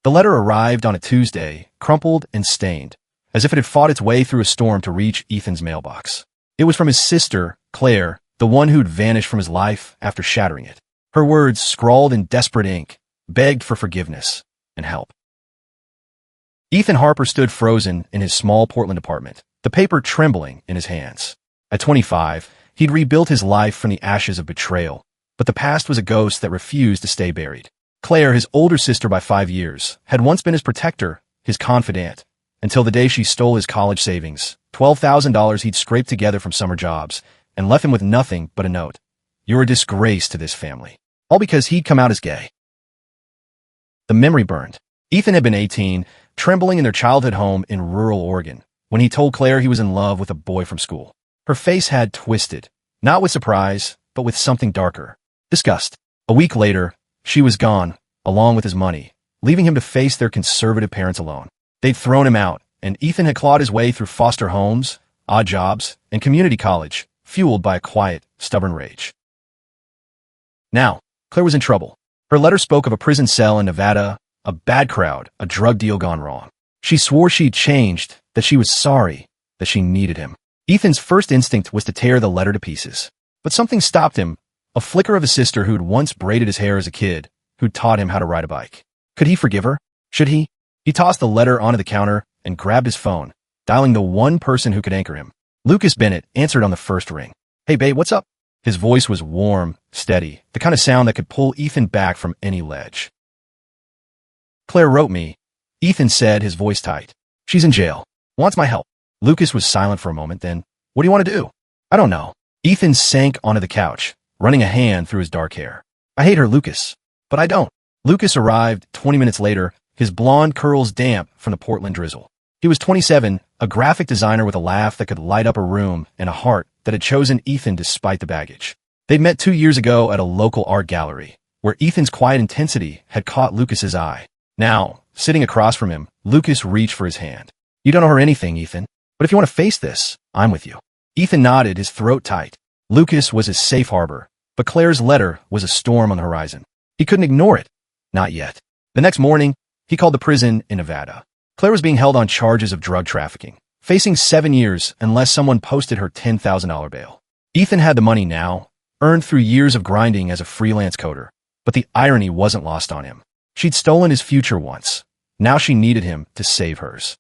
The letter arrived on a Tuesday, crumpled and stained, as if it had fought its way through a storm to reach Ethan's mailbox. It was from his sister, Claire, the one who'd vanished from his life after shattering it. Her words, scrawled in desperate ink, begged for forgiveness and help. Ethan Harper stood frozen in his small Portland apartment, the paper trembling in his hands. At 25, he'd rebuilt his life from the ashes of betrayal, but the past was a ghost that refused to stay buried. Claire, his older sister by 5 years, had once been his protector, his confidant, until the day she stole his college savings, $12,000 he'd scraped together from summer jobs, and left him with nothing but a note. "You're a disgrace to this family." All because he'd come out as gay. The memory burned. Ethan had been 18, trembling in their childhood home in rural Oregon, when he told Claire he was in love with a boy from school. Her face had twisted, not with surprise, but with something darker. Disgust. A week later, she was gone, along with his money, leaving him to face their conservative parents alone. They'd thrown him out, and Ethan had clawed his way through foster homes, odd jobs, and community college, fueled by a quiet, stubborn rage. Now, Claire was in trouble. Her letter spoke of a prison cell in Nevada, a bad crowd, a drug deal gone wrong. She swore she'd changed, that she was sorry, that she needed him. Ethan's first instinct was to tear the letter to pieces. But something stopped him, a flicker of a sister who'd once braided his hair as a kid, who'd taught him how to ride a bike. Could he forgive her? Should he? He tossed the letter onto the counter and grabbed his phone, dialing the one person who could anchor him. Lucas Bennett answered on the first ring. "Hey, babe, what's up?" His voice was warm, steady, the kind of sound that could pull Ethan back from any ledge. "Claire wrote me," Ethan said, his voice tight. "She's in jail. Wants my help." Lucas was silent for a moment, then, "What do you want to do?" "I don't know." Ethan sank onto the couch, running a hand through his dark hair. "I hate her, Lucas. But I don't." Lucas arrived 20 minutes later, his blonde curls damp from the Portland drizzle. He was 27, a graphic designer with a laugh that could light up a room and a heart that had chosen Ethan despite the baggage. They'd met 2 years ago at a local art gallery, where Ethan's quiet intensity had caught Lucas's eye. Now, sitting across from him, Lucas reached for his hand. "You don't owe her anything, Ethan. But if you want to face this, I'm with you." Ethan nodded, his throat tight. Lucas was his safe harbor, but Claire's letter was a storm on the horizon. He couldn't ignore it. Not yet. The next morning, he called the prison in Nevada. Claire was being held on charges of drug trafficking, facing 7 years unless someone posted her $10,000 bail. Ethan had the money now, earned through years of grinding as a freelance coder, but the irony wasn't lost on him. She'd stolen his future once. Now she needed him to save hers.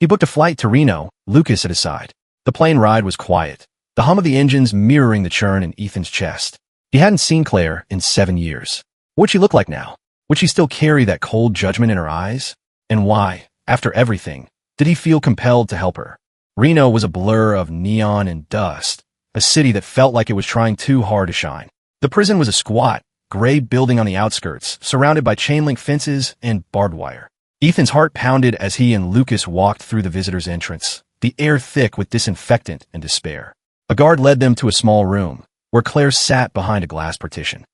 He booked a flight to Reno, Lucas at his side. The plane ride was quiet, the hum of the engines mirroring the churn in Ethan's chest. He hadn't seen Claire in 7 years. What'd she look like now? Would she still carry that cold judgment in her eyes? And why, after everything, did he feel compelled to help her? Reno was a blur of neon and dust, a city that felt like it was trying too hard to shine. The prison was a squat, gray building on the outskirts, surrounded by chain-link fences and barbed wire. Ethan's heart pounded as he and Lucas walked through the visitor's entrance, the air thick with disinfectant and despair. A guard led them to a small room, where Claire sat behind a glass partition.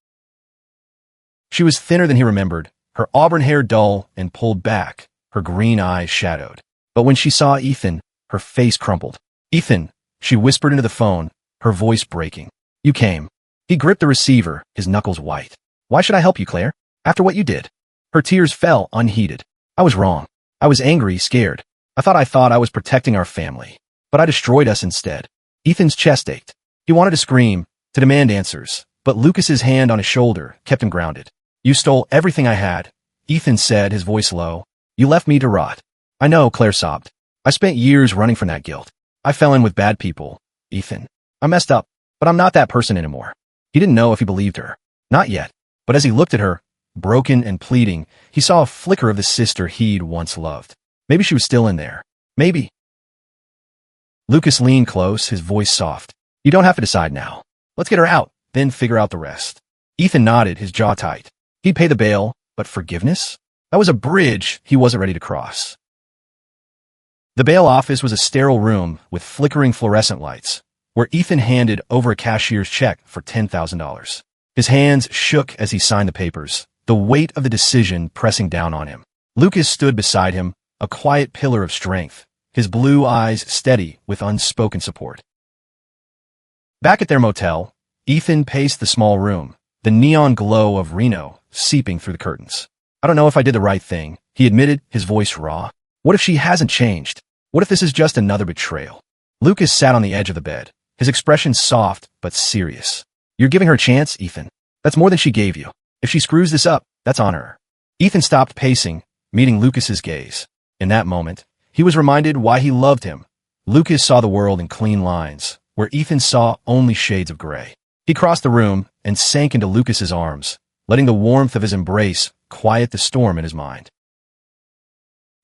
She was thinner than he remembered, her auburn hair dull and pulled back, her green eyes shadowed. But when she saw Ethan, her face crumpled. "Ethan," she whispered into the phone, her voice breaking. "You came." He gripped the receiver, his knuckles white. "Why should I help you, Claire? After what you did?" Her tears fell unheeded. "I was wrong. I was angry, scared. I thought I was protecting our family. But I destroyed us instead." Ethan's chest ached. He wanted to scream, to demand answers, but Lucas's hand on his shoulder kept him grounded. "You stole everything I had," Ethan said, his voice low. "You left me to rot." "I know," Claire sobbed. "I spent years running from that guilt. I fell in with bad people, Ethan. I messed up, but I'm not that person anymore." He didn't know if he believed her. Not yet. But as he looked at her, broken and pleading, he saw a flicker of the sister he'd once loved. Maybe she was still in there. Maybe. Lucas leaned close, his voice soft. "You don't have to decide now. Let's get her out, then figure out the rest." Ethan nodded, his jaw tight. He'd pay the bail, but forgiveness? That was a bridge he wasn't ready to cross. The bail office was a sterile room with flickering fluorescent lights, where Ethan handed over a cashier's check for $10,000. His hands shook as he signed the papers, the weight of the decision pressing down on him. Lucas stood beside him, a quiet pillar of strength, his blue eyes steady with unspoken support. Back at their motel, Ethan paced the small room, the neon glow of Reno seeping through the curtains. I don't know if I did the right thing, he admitted, his voice raw. What if she hasn't changed? What if this is just another betrayal? Lucas sat on the edge of the bed, his expression soft but serious. You're giving her a chance, Ethan. That's more than she gave you. If she screws this up, that's on her. Ethan stopped pacing, meeting Lucas's gaze. In that moment, he was reminded why he loved him. Lucas saw the world in clean lines, where Ethan saw only shades of gray. He crossed the room and sank into Lucas's arms, letting the warmth of his embrace quiet the storm in his mind.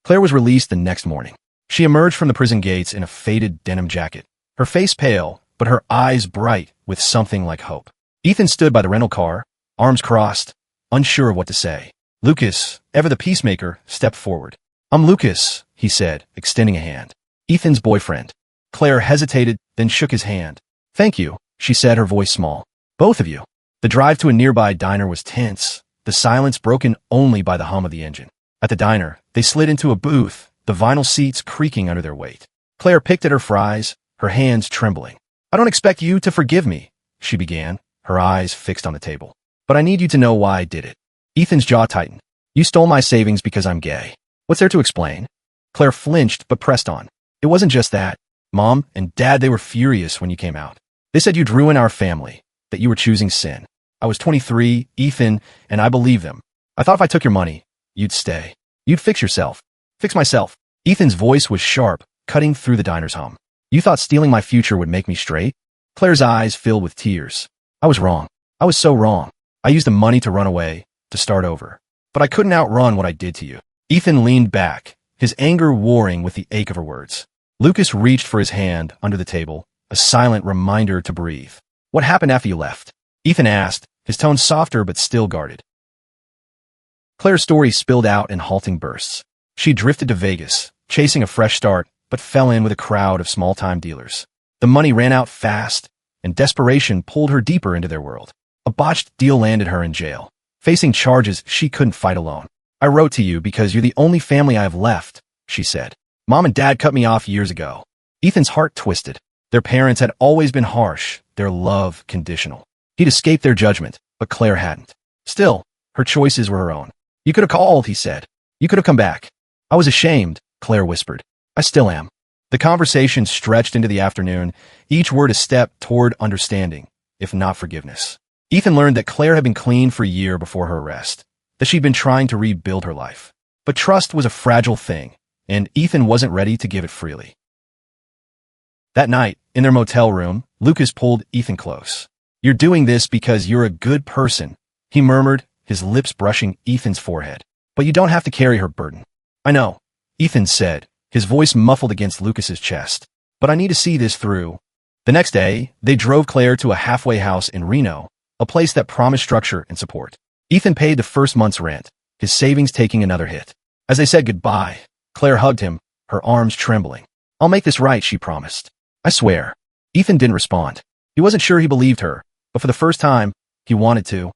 Claire was released the next morning. She emerged from the prison gates in a faded denim jacket, her face pale, but her eyes bright with something like hope. Ethan stood by the rental car, arms crossed, unsure of what to say. Lucas, ever the peacemaker, stepped forward. I'm Lucas, he said, extending a hand. Ethan's boyfriend. Claire hesitated, then shook his hand. Thank you, she said, her voice small. Both of you. The drive to a nearby diner was tense, the silence broken only by the hum of the engine. At the diner, they slid into a booth, the vinyl seats creaking under their weight. Claire picked at her fries, her hands trembling. I don't expect you to forgive me, she began, her eyes fixed on the table. But I need you to know why I did it. Ethan's jaw tightened. You stole my savings because I'm gay. What's there to explain? Claire flinched but pressed on. It wasn't just that. Mom and Dad, they were furious when you came out. They said you'd ruin our family, that you were choosing sin. I was 23, Ethan, and I believed them. I thought if I took your money, you'd stay. You'd fix yourself. Fix myself. Ethan's voice was sharp, cutting through the diner's hum. You thought stealing my future would make me straight? Claire's eyes filled with tears. I was wrong. I was so wrong. I used the money to run away, to start over. But I couldn't outrun what I did to you. Ethan leaned back, his anger warring with the ache of her words. Lucas reached for his hand under the table, a silent reminder to breathe. What happened after you left? Ethan asked, his tone softer but still guarded. Claire's story spilled out in halting bursts. She drifted to Vegas, chasing a fresh start, but fell in with a crowd of small-time dealers. The money ran out fast, and desperation pulled her deeper into their world. A botched deal landed her in jail, facing charges she couldn't fight alone. I wrote to you because you're the only family I have left, she said. Mom and Dad cut me off years ago. Ethan's heart twisted. Their parents had always been harsh, their love conditional. He'd escaped their judgment, but Claire hadn't. Still, her choices were her own. You could have called, he said. You could have come back. I was ashamed, Claire whispered. I still am. The conversation stretched into the afternoon, each word a step toward understanding, if not forgiveness. Ethan learned that Claire had been clean for a year before her arrest, that she'd been trying to rebuild her life. But trust was a fragile thing, and Ethan wasn't ready to give it freely. That night, in their motel room, Lucas pulled Ethan close. You're doing this because you're a good person, he murmured, his lips brushing Ethan's forehead. But you don't have to carry her burden. I know, Ethan said, his voice muffled against Lucas's chest. But I need to see this through. The next day, they drove Claire to a halfway house in Reno, a place that promised structure and support. Ethan paid the first month's rent, his savings taking another hit. As they said goodbye, Claire hugged him, her arms trembling. I'll make this right, she promised. I swear. Ethan didn't respond. He wasn't sure he believed her, but for the first time, he wanted to.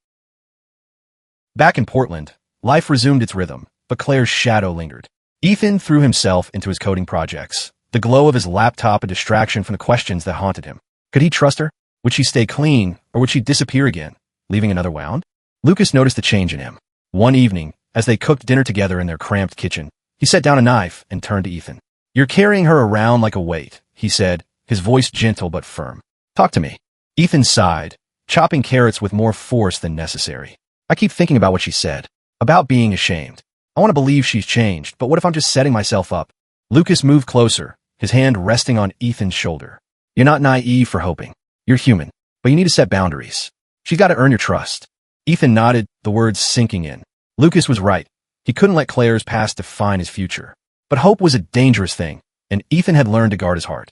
Back in Portland, life resumed its rhythm, but Claire's shadow lingered. Ethan threw himself into his coding projects, the glow of his laptop a distraction from the questions that haunted him. Could he trust her? Would she stay clean, or would she disappear again, leaving another wound? Lucas noticed a change in him. One evening, as they cooked dinner together in their cramped kitchen, he set down a knife and turned to Ethan. You're carrying her around like a weight, he said, his voice gentle but firm. Talk to me. Ethan sighed, chopping carrots with more force than necessary. I keep thinking about what she said, about being ashamed. I want to believe she's changed, but what if I'm just setting myself up? Lucas moved closer, his hand resting on Ethan's shoulder. You're not naive for hoping. You're human, but you need to set boundaries. She's got to earn your trust. Ethan nodded, the words sinking in. Lucas was right. He couldn't let Claire's past define his future. But hope was a dangerous thing, and Ethan had learned to guard his heart.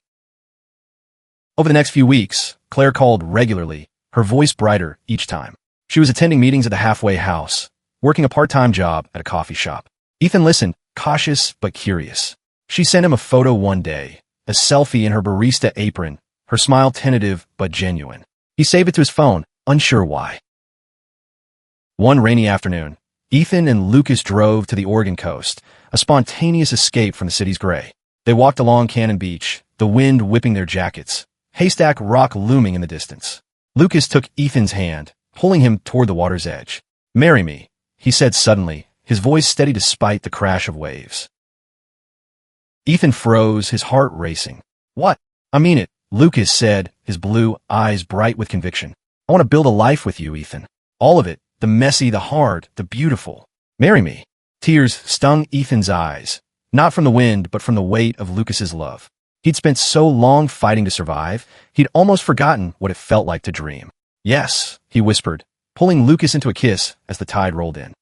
Over the next few weeks, Claire called regularly, her voice brighter each time. She was attending meetings at the halfway house, working a part-time job at a coffee shop. Ethan listened, cautious but curious. She sent him a photo one day, a selfie in her barista apron, her smile tentative but genuine. He saved it to his phone, unsure why. One rainy afternoon, Ethan and Lucas drove to the Oregon coast, a spontaneous escape from the city's gray. They walked along Cannon Beach, the wind whipping their jackets, Haystack Rock looming in the distance. Lucas took Ethan's hand, pulling him toward the water's edge. Marry me, he said suddenly, his voice steady despite the crash of waves. Ethan froze, his heart racing. "What?" "I mean it," Lucas said, his blue eyes bright with conviction. "I want to build a life with you, Ethan. All of it, the messy, the hard, the beautiful. Marry me." Tears stung Ethan's eyes, not from the wind, but from the weight of Lucas's love. He'd spent so long fighting to survive, he'd almost forgotten what it felt like to dream. "Yes," he whispered, pulling Lucas into a kiss as the tide rolled in.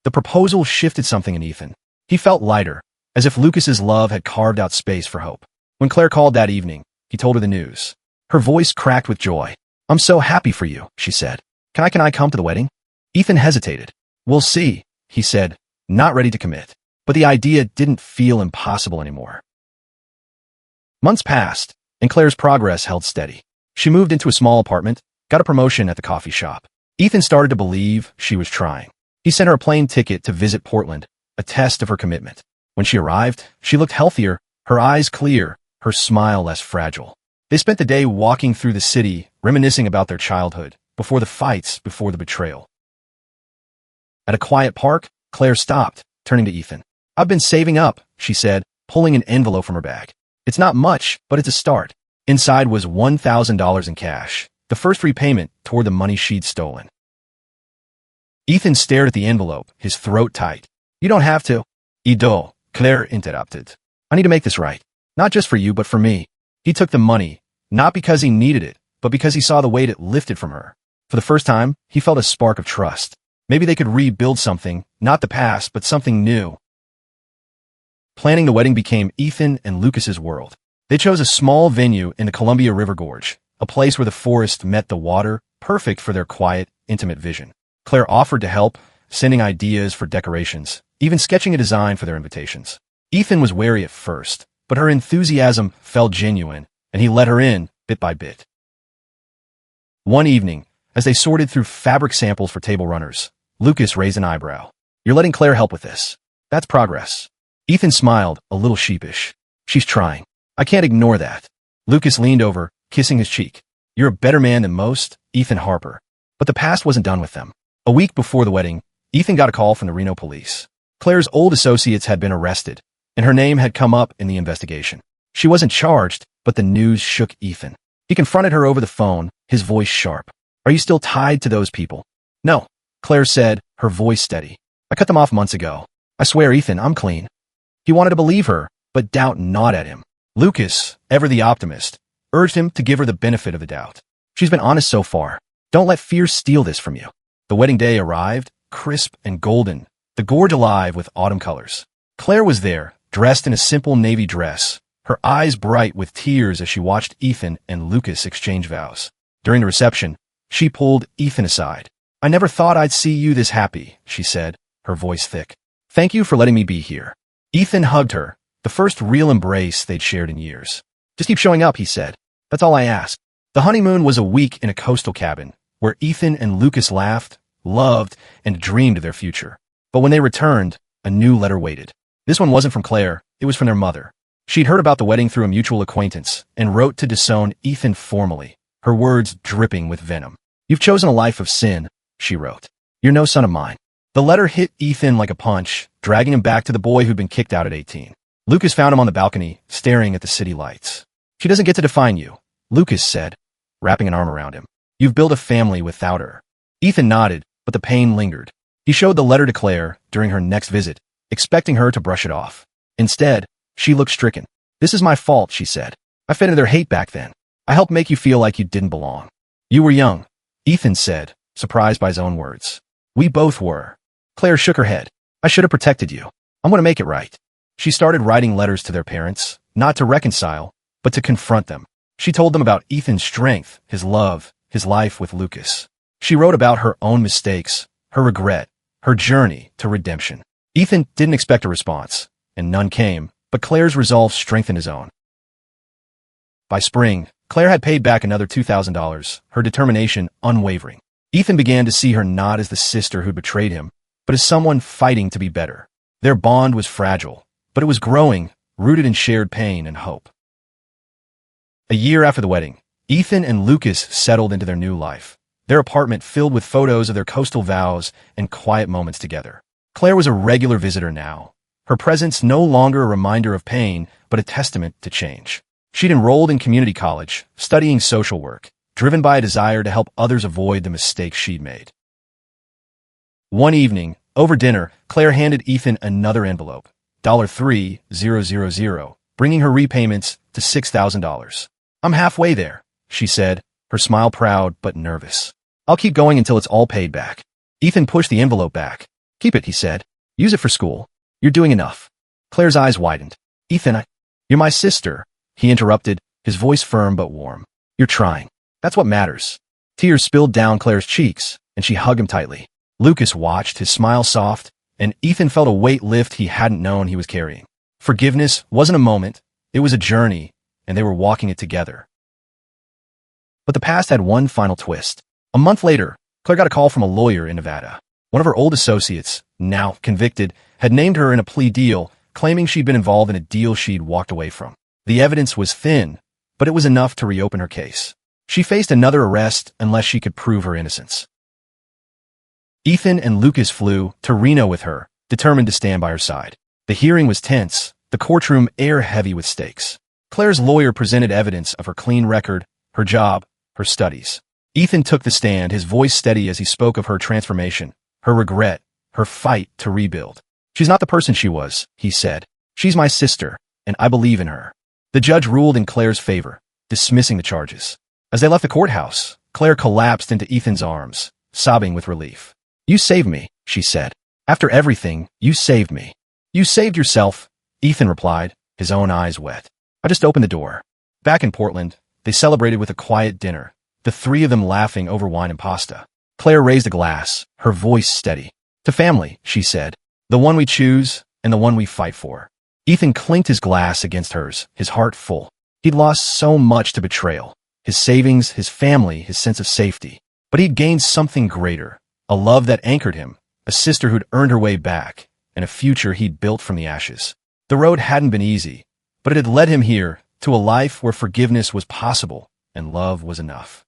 The proposal shifted something in Ethan. He felt lighter, as if Lucas's love had carved out space for hope. When Claire called that evening, he told her the news. Her voice cracked with joy. "I'm so happy for you," she said. Can I come to the wedding?" Ethan hesitated. "We'll see," he said, not ready to commit. But the idea didn't feel impossible anymore. Months passed, and Claire's progress held steady. She moved into a small apartment, got a promotion at the coffee shop. Ethan started to believe she was trying. He sent her a plane ticket to visit Portland, a test of her commitment. When she arrived, she looked healthier, her eyes clear, her smile less fragile. They spent the day walking through the city, reminiscing about their childhood, before the fights, before the betrayal. At a quiet park, Claire stopped, turning to Ethan. "I've been saving up," she said, pulling an envelope from her bag. "It's not much, but it's a start." Inside was $1,000 in cash, the first repayment toward the money she'd stolen. Ethan stared at the envelope, his throat tight. "You don't have to." "Ido," Claire interrupted. "I need to make this right. Not just for you, but for me." He took the money, not because he needed it, but because he saw the weight it lifted from her. For the first time, he felt a spark of trust. Maybe they could rebuild something, not the past, but something new. Planning the wedding became Ethan and Lucas's world. They chose a small venue in the Columbia River Gorge, a place where the forest met the water, perfect for their quiet, intimate vision. Claire offered to help, sending ideas for decorations, even sketching a design for their invitations. Ethan was wary at first, but her enthusiasm felt genuine, and he let her in, bit by bit. One evening, as they sorted through fabric samples for table runners, Lucas raised an eyebrow. "You're letting Claire help with this. That's progress." Ethan smiled, a little sheepish. "She's trying. I can't ignore that." Lucas leaned over, kissing his cheek. "You're a better man than most, Ethan Harper." But the past wasn't done with them. A week before the wedding, Ethan got a call from the Reno police. Claire's old associates had been arrested, and her name had come up in the investigation. She wasn't charged, but the news shook Ethan. He confronted her over the phone, his voice sharp. "Are you still tied to those people?" "No," Claire said, her voice steady. "I cut them off months ago. I swear, Ethan, I'm clean." He wanted to believe her, but doubt gnawed at him. Lucas, ever the optimist, urged him to give her the benefit of the doubt. "She's been honest so far. Don't let fear steal this from you." The wedding day arrived, crisp and golden, the gorge alive with autumn colors. Claire was there, dressed in a simple navy dress, her eyes bright with tears as she watched Ethan and Lucas exchange vows. During the reception, she pulled Ethan aside. "I never thought I'd see you this happy," she said, her voice thick. "Thank you for letting me be here." Ethan hugged her, the first real embrace they'd shared in years. "Just keep showing up," he said. "That's all I ask." The honeymoon was a week in a coastal cabin, where Ethan and Lucas laughed, loved, and dreamed of their future. But when they returned, a new letter waited. This one wasn't from Claire, it was from their mother. She'd heard about the wedding through a mutual acquaintance, and wrote to disown Ethan formally, her words dripping with venom. "You've chosen a life of sin," she wrote. "You're no son of mine." The letter hit Ethan like a punch, dragging him back to the boy who'd been kicked out at 18. Lucas found him on the balcony, staring at the city lights. "She doesn't get to define you," Lucas said, wrapping an arm around him. "You've built a family without her." Ethan nodded, but the pain lingered. He showed the letter to Claire during her next visit, expecting her to brush it off. Instead, she looked stricken. "This is my fault," she said. "I fed into their hate back then. I helped make you feel like you didn't belong." "You were young," Ethan said, surprised by his own words. "We both were." Claire shook her head. "I should have protected you. I'm going to make it right." She started writing letters to their parents, not to reconcile, but to confront them. She told them about Ethan's strength, his love, his life with Lucas. She wrote about her own mistakes, her regret, her journey to redemption. Ethan didn't expect a response, and none came, but Claire's resolve strengthened his own. By spring, Claire had paid back another $2,000, her determination unwavering. Ethan began to see her not as the sister who betrayed him, but as someone fighting to be better. Their bond was fragile, but it was growing, rooted in shared pain and hope. A year after the wedding, Ethan and Lucas settled into their new life. their apartment filled with photos of their coastal vows and quiet moments together. Claire was a regular visitor now, her presence no longer a reminder of pain, but a testament to change. She'd enrolled in community college, studying social work, driven by a desire to help others avoid the mistakes she'd made. One evening, over dinner, Claire handed Ethan another envelope, $3,000, bringing her repayments to $6,000. "I'm halfway there," she said, her smile proud but nervous. "I'll keep going until it's all paid back." Ethan pushed the envelope back. "Keep it," he said. "Use it for school. You're doing enough." Claire's eyes widened. "Ethan, you're my sister," he interrupted, his voice firm but warm. "You're trying. That's what matters." Tears spilled down Claire's cheeks, and she hugged him tightly. Lucas watched, his smile soft, and Ethan felt a weight lift he hadn't known he was carrying. Forgiveness wasn't a moment, it was a journey, and they were walking it together. But the past had one final twist. A month later, Claire got a call from a lawyer in Nevada. One of her old associates, now convicted, had named her in a plea deal, claiming she'd been involved in a deal she'd walked away from. The evidence was thin, but it was enough to reopen her case. She faced another arrest unless she could prove her innocence. Ethan and Lucas flew to Reno with her, determined to stand by her side. The hearing was tense, the courtroom air heavy with stakes. Claire's lawyer presented evidence of her clean record, her job, her studies. Ethan took the stand, his voice steady as he spoke of her transformation, her regret, her fight to rebuild. "She's not the person she was," he said. "She's my sister, and I believe in her." The judge ruled in Claire's favor, dismissing the charges. As they left the courthouse, Claire collapsed into Ethan's arms, sobbing with relief. "You saved me," she said. "After everything, you saved me." "You saved yourself," Ethan replied, his own eyes wet. "I just opened the door." Back in Portland, they celebrated with a quiet dinner, the three of them laughing over wine and pasta. Claire raised a glass, her voice steady. "To family," she said. "The one we choose and the one we fight for." Ethan clinked his glass against hers, his heart full. He'd lost so much to betrayal. His savings, his family, his sense of safety. But he'd gained something greater. A love that anchored him, a sister who'd earned her way back, and a future he'd built from the ashes. The road hadn't been easy, but it had led him here, to a life where forgiveness was possible and love was enough.